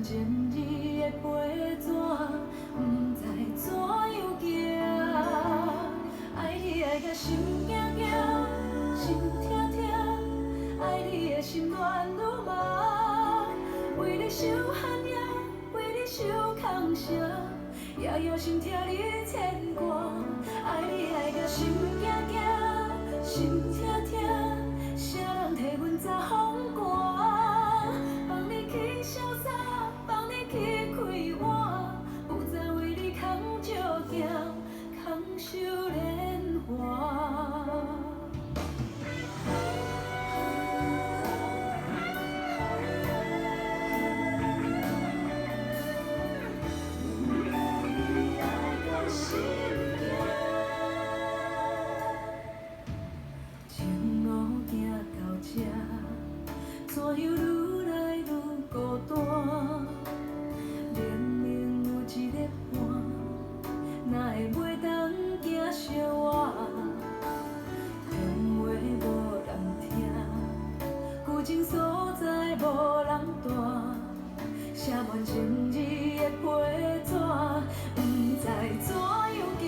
前日的批纸，不知怎样行。爱你爱甲心惊惊，心痛痛，爱你的心乱如麻。为你受寒夜，为你受空城，夜夜心疼你牵挂。爱你爱甲心惊惊，心痛痛，谁人替阮遮风寒？放你去潇洒，放你去开换，不再为你扛石行，扛受莲花。情路行到这，怎样愈来愈孤单？明明有一个伴，哪会袂当行相活？电话无人听，旧情所在无人弹，写满情字的批纸，不知怎样行。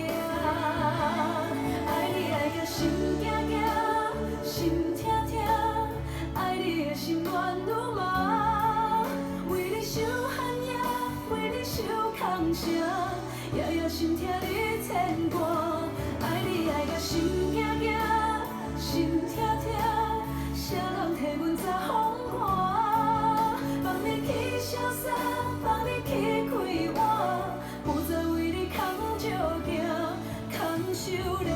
爱你爱甲心惊惊，心痛痛，爱你的心乱如麻。为你受寒夜，为你受空城，夜夜心疼你牵挂。爱你爱甲心惊惊，心痛痛，谁人替阮遮风寒？放你去潇洒，放你去开换，不再为你扛石行，扛受莲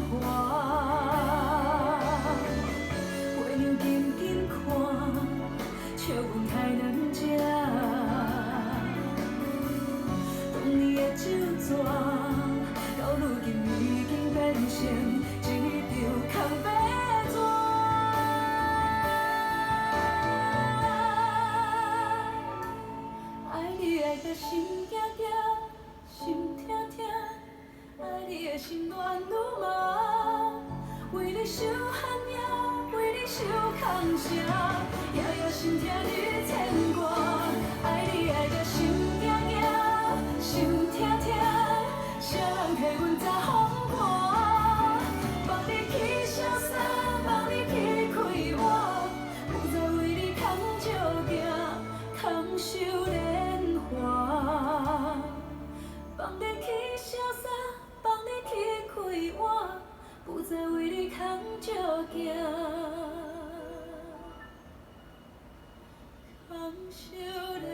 花。月亮紧紧看，笑阮太难食。当年的酒泉，到如今已经变成一张空白纸。爱你爱甲心惊惊，心痛痛，爱你的心乱如麻。为你受寒夜，为你受空城，夜夜心疼你牵挂。爱你爱甲心惊惊，心痛痛，谁人替阮遮风寒？放你去潇洒，放你去开换，不再为你扛石行，扛受莲花。放你去潇洒，放你去开换，不再为你扛石行，扛受莲